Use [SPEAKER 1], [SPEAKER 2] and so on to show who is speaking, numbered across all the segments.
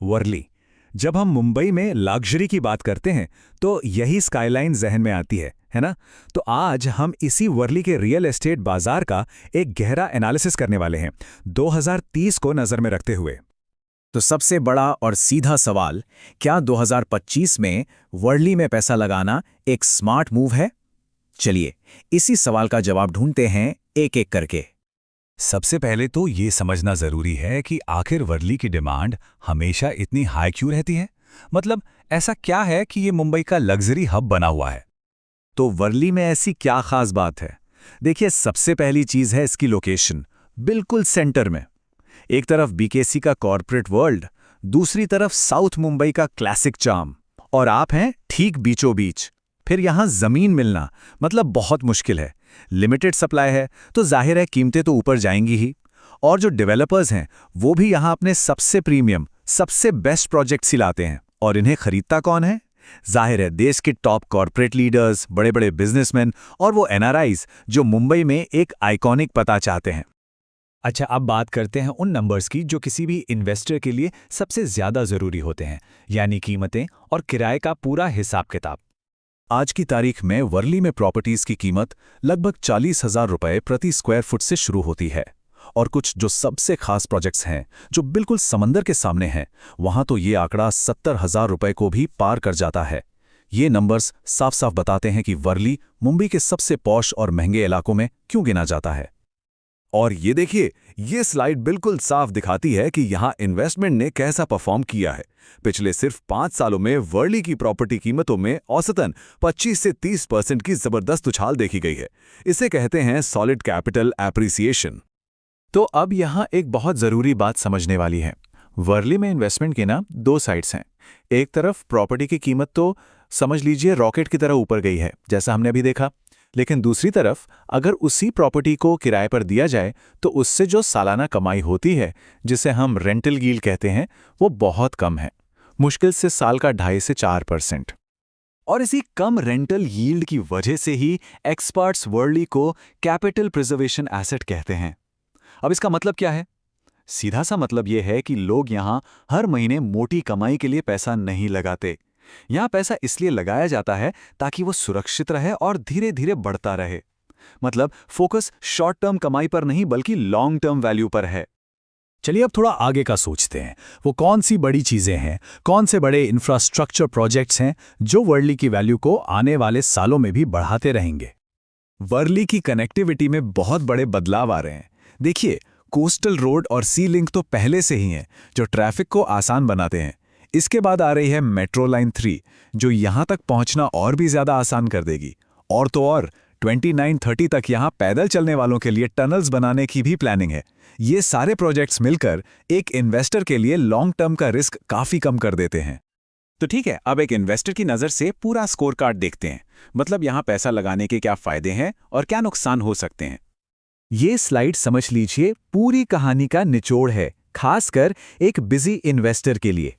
[SPEAKER 1] वर्ली। जब हम मुंबई में लग्जरी की बात करते हैं तो यही स्काईलाइन जहन में आती है ना? तो आज हम इसी वर्ली के रियल एस्टेट बाजार का एक गहरा एनालिसिस करने वाले हैं, 2030 को नजर में रखते हुए।
[SPEAKER 2] तो सबसे बड़ा और सीधा सवाल, क्या 2025 में वर्ली में पैसा लगाना एक स्मार्ट मूव है? चलिए इसी सवाल का जवाब ढूंढते हैं एक एक करके।
[SPEAKER 1] सबसे पहले तो ये समझना जरूरी है कि आखिर वर्ली की डिमांड हमेशा इतनी हाई क्यों रहती है। मतलब ऐसा क्या है कि ये मुंबई का लग्जरी हब बना हुआ है?
[SPEAKER 2] तो वर्ली में ऐसी क्या खास बात है? देखिए, सबसे पहली चीज है इसकी लोकेशन, बिल्कुल सेंटर में। एक तरफ बीकेसी का कॉर्पोरेट वर्ल्ड, दूसरी तरफ साउथ मुंबई का क्लासिक चार्म, और आप हैं ठीक बीचों बीच। फिर यहां जमीन मिलना मतलब बहुत मुश्किल है, लिमिटेड सप्लाई है, तो जाहिर है कीमतें तो ऊपर जाएंगी ही। और जो डेवलपर्स हैं वो भी यहां अपने सबसे प्रीमियम, सबसे बेस्ट प्रोजेक्ट्स ही लाते हैं। और इन्हें खरीदता कौन है? जाहिर है देश के टॉप कॉर्पोरेट लीडर्स, बड़े बड़े बिजनेसमैन और वो एनआरआईज जो मुंबई में एक आइकॉनिक पता चाहते हैं।
[SPEAKER 1] अच्छा, अब बात करते हैं उन नंबर्स की जो किसी भी इन्वेस्टर के लिए सबसे ज्यादा जरूरी होते हैं, यानी कीमतें और किराए का पूरा हिसाब किताब।
[SPEAKER 2] आज की तारीख में वर्ली में प्रॉपर्टीज की कीमत लगभग 40,000 रुपए प्रति स्क्वायर फुट से शुरू होती है। और कुछ जो सबसे खास प्रोजेक्ट्स हैं, जो बिल्कुल समंदर के सामने हैं, वहां तो ये आंकड़ा 70,000 रुपए को भी पार कर जाता है। ये नंबर्स साफ साफ बताते हैं कि वर्ली मुंबई के सबसे पॉश और महंगे इलाकों में क्यों गिना जाता है।
[SPEAKER 3] और ये देखिए, ये स्लाइड बिल्कुल साफ दिखाती है कि यहाँ इन्वेस्टमेंट ने कैसा परफॉर्म किया है। पिछले सिर्फ 5 सालों में वर्ली की प्रॉपर्टी कीमतों में औसतन 25 से 30% की जबरदस्त उछाल देखी गई है। इसे कहते हैं सॉलिड कैपिटल एप्रिसिएशन।
[SPEAKER 2] तो अब यहाँ एक बहुत ज़रूरी बात समझने वाली है। वर्ली में इन्वेस्टमेंट के ना दो साइड्स हैं। एक तरफ प्रॉपर्टी की कीमत तो समझ लीजिए रॉकेट की तरह ऊपर गई है, जैसा हमने अभी देखा। लेकिन दूसरी तरफ अगर उसी प्रॉपर्टी को किराए पर दिया जाए तो उससे जो सालाना कमाई होती है, जिसे हम रेंटल यील्ड कहते हैं, वो बहुत कम है। मुश्किल से साल का 2.5 से 4%।
[SPEAKER 1] और इसी कम रेंटल यील्ड की वजह से ही एक्सपर्ट्स वर्ली को कैपिटल प्रिजर्वेशन एसेट कहते हैं। अब इसका मतलब क्या है? सीधा सा मतलब यह है कि लोग यहां हर महीने मोटी कमाई के लिए पैसा नहीं लगाते। यहां पैसा इसलिए लगाया जाता है ताकि वो सुरक्षित रहे और धीरे धीरे बढ़ता रहे। मतलब फोकस शॉर्ट टर्म कमाई पर नहीं बल्कि लॉन्ग टर्म वैल्यू पर है।
[SPEAKER 2] चलिए अब थोड़ा आगे का सोचते हैं। वो कौन सी बड़ी चीजें हैं, कौन से बड़े इंफ्रास्ट्रक्चर प्रोजेक्ट्स हैं जो वर्ली की वैल्यू को आने वाले सालों में भी बढ़ाते रहेंगे?
[SPEAKER 3] वर्ली की कनेक्टिविटी में बहुत बड़े बदलाव आ रहे हैं। देखिए, कोस्टल रोड और सी लिंक तो पहले से ही हैं, जो ट्रैफिक को आसान बनाते हैं। इसके बाद आ रही है मेट्रो लाइन 3, जो यहां तक पहुंचना और भी ज्यादा आसान कर देगी। और तो और 2930 तक यहां पैदल चलने वालों के लिए टनल्स बनाने की भी प्लानिंग है। ये सारे प्रोजेक्ट्स मिलकर एक इन्वेस्टर के लिए लॉन्ग टर्म का रिस्क काफी कम कर देते हैं।
[SPEAKER 2] तो ठीक है, अब एक इन्वेस्टर की नज़र से पूरा स्कोर कार्ड देखते हैं। मतलब यहां पैसा लगाने के क्या फायदे हैं और क्या नुकसान हो सकते हैं। ये स्लाइड समझ लीजिए पूरी कहानी का निचोड़ है, खासकर एक बिजी इन्वेस्टर के लिए।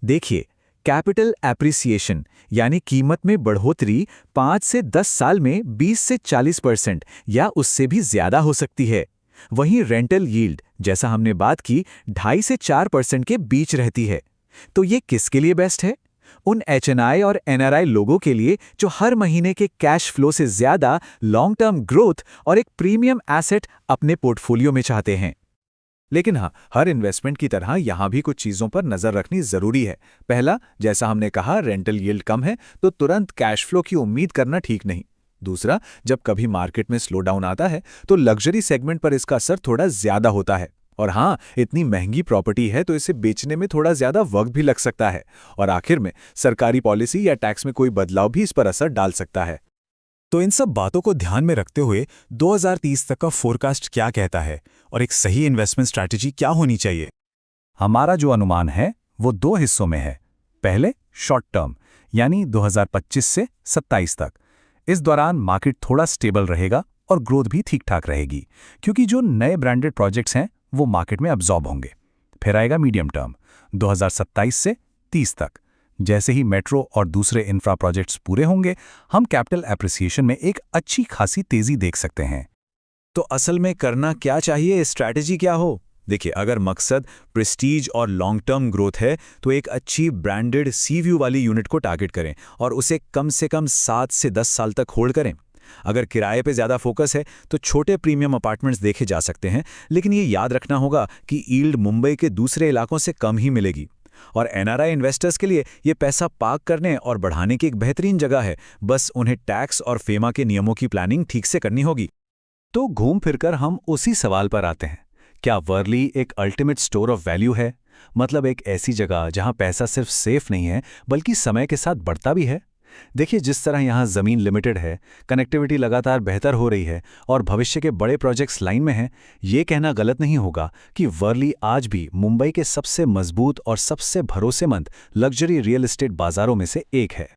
[SPEAKER 2] देखिए, कैपिटल एप्रिसिएशन यानी कीमत में बढ़ोतरी 5 से 10 साल में 20 से 40% या उससे भी ज्यादा हो सकती है। वहीं रेंटल यील्ड, जैसा हमने बात की, 2.5 से 4% के बीच रहती है। तो ये किसके लिए बेस्ट है? उन एचएनआई और एनआरआई लोगों के लिए जो हर महीने के कैश फ्लो से ज्यादा लॉन्ग टर्म ग्रोथ और एक प्रीमियम एसेट अपने पोर्टफोलियो में चाहते हैं। लेकिन हाँ, हर इन्वेस्टमेंट की तरह यहां भी कुछ चीजों पर नजर रखनी जरूरी है। पहला, जैसा हमने कहा, रेंटल यील्ड कम है तो तुरंत कैश फ्लो की उम्मीद करना ठीक नहीं। दूसरा, जब कभी मार्केट में स्लो डाउन आता है तो लग्जरी सेगमेंट पर इसका असर थोड़ा ज्यादा होता है। और हाँ, इतनी महंगी प्रॉपर्टी है तो इसे बेचने में थोड़ा ज्यादा वक्त भी लग सकता है। और आखिर में सरकारी पॉलिसी या टैक्स में कोई बदलाव भी इस पर असर डाल सकता है।
[SPEAKER 1] तो इन सब बातों को ध्यान में रखते हुए 2030 तक का फोरकास्ट क्या कहता है और एक सही इन्वेस्टमेंट स्ट्रैटेजी क्या होनी चाहिए? हमारा जो अनुमान है वो 2 हिस्सों में है। पहले, शॉर्ट टर्म यानी 2025 से 27 तक। इस दौरान मार्केट थोड़ा स्टेबल रहेगा और ग्रोथ भी ठीक ठाक रहेगी, क्योंकि जो नए ब्रांडेड प्रोजेक्ट्स हैं वो मार्केट में अब्जॉर्ब होंगे। फिर आएगा मीडियम टर्म, 2027 से 30 तक। जैसे ही मेट्रो और दूसरे इंफ्रा प्रोजेक्ट्स पूरे होंगे, हम कैपिटल एप्रिसिएशन में एक अच्छी खासी तेजी देख सकते हैं।
[SPEAKER 2] तो असल में करना क्या चाहिए, स्ट्रैटेजी क्या हो?
[SPEAKER 3] देखिए, अगर मकसद प्रेस्टीज और लॉन्ग टर्म ग्रोथ है तो एक अच्छी ब्रांडेड सी व्यू वाली यूनिट को टारगेट करें और उसे कम से कम 7 से 10 साल तक होल्ड करें। अगर किराए पे ज़्यादा फोकस है तो छोटे प्रीमियम अपार्टमेंट्स देखे जा सकते हैं, लेकिन ये याद रखना होगा कि यील्ड मुंबई के दूसरे इलाकों से कम ही मिलेगी। और एनआरआई इन्वेस्टर्स के लिए ये पैसा पार्क करने और बढ़ाने की एक बेहतरीन जगह है, बस उन्हें टैक्स और फेमा के नियमों की प्लानिंग ठीक से करनी होगी।
[SPEAKER 1] तो घूम फिरकर हम उसी सवाल पर आते हैं, क्या वर्ली एक अल्टीमेट स्टोर ऑफ वैल्यू है? मतलब एक ऐसी जगह जहां पैसा सिर्फ सेफ नहीं है बल्कि समय के साथ बढ़ता भी है। देखिए, जिस तरह यहां जमीन लिमिटेड है, कनेक्टिविटी लगातार बेहतर हो रही है और भविष्य के बड़े प्रोजेक्ट्स लाइन में हैं, ये कहना गलत नहीं होगा कि वर्ली आज भी मुंबई के सबसे मजबूत और सबसे भरोसेमंद लग्जरी रियल एस्टेट बाजारों में से एक है।